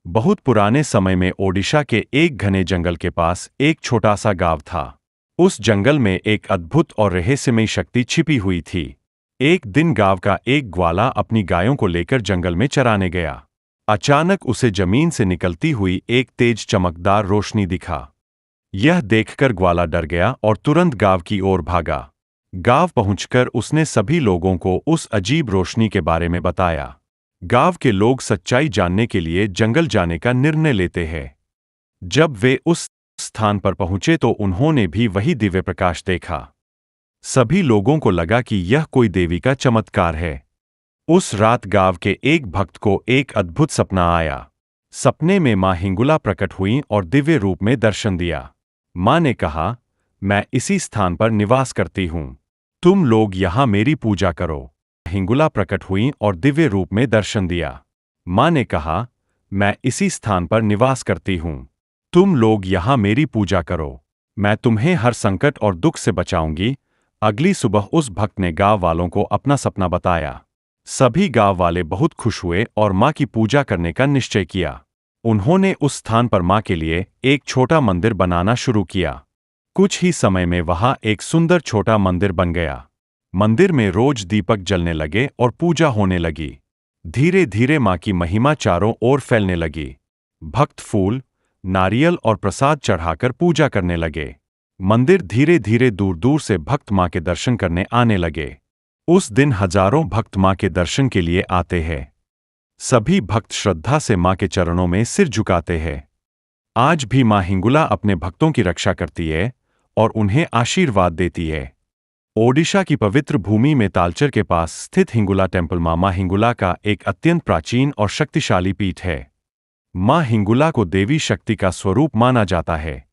बहुत पुराने समय में ओडिशा के एक घने जंगल के पास एक छोटा सा गांव था। उस जंगल में एक अद्भुत और रहस्यमयी शक्ति छिपी हुई थी। एक दिन गांव का एक ग्वाला अपनी गायों को लेकर जंगल में चराने गया। अचानक उसे जमीन से निकलती हुई एक तेज चमकदार रोशनी दिखा। यह देखकर ग्वाला डर गया और तुरंत गांव की ओर भागा। गांव पहुंचकर उसने सभी लोगों को उस अजीब रोशनी के बारे में बताया। गांव के लोग सच्चाई जानने के लिए जंगल जाने का निर्णय लेते हैं। जब वे उस स्थान पर पहुंचे तो उन्होंने भी वही दिव्य प्रकाश देखा। सभी लोगों को लगा कि यह कोई देवी का चमत्कार है। उस रात गांव के एक भक्त को एक अद्भुत सपना आया। सपने में मां हिंगुला प्रकट हुईं और दिव्य रूप में दर्शन दिया। मां ने कहा, मैं इसी स्थान पर निवास करती हूं। तुम लोग यहां मेरी पूजा करो। हिंगुला प्रकट हुईं और दिव्य रूप में दर्शन दिया। मां ने कहा, मैं इसी स्थान पर निवास करती हूं। तुम लोग यहां मेरी पूजा करो। मैं तुम्हें हर संकट और दुख से बचाऊंगी। अगली सुबह उस भक्त ने गांव वालों को अपना सपना बताया। सभी गांव वाले बहुत खुश हुए और मां की पूजा करने का निश्चय किया। उन्होंने उस स्थान पर मां के लिए एक छोटा मंदिर बनाना शुरू किया। कुछ ही समय में वहां एक सुंदर छोटा मंदिर बन गया। मंदिर में रोज दीपक जलने लगे और पूजा होने लगी। धीरे धीरे मां की महिमा चारों ओर फैलने लगी। भक्त फूल, नारियल और प्रसाद चढ़ाकर पूजा करने लगे। मंदिर धीरे धीरे दूर दूर से भक्त मां के दर्शन करने आने लगे। उस दिन हजारों भक्त मां के दर्शन के लिए आते हैं। सभी भक्त श्रद्धा से मां के चरणों में सिर झुकाते हैं। आज भी मां हिंगुला अपने भक्तों की रक्षा करती है और उन्हें आशीर्वाद देती है। ओडिशा की पवित्र भूमि में तालचर के पास स्थित हिंगुला टेम्पल मां हिंगुला का एक अत्यंत प्राचीन और शक्तिशाली पीठ है। मां हिंगुला को देवी शक्ति का स्वरूप माना जाता है।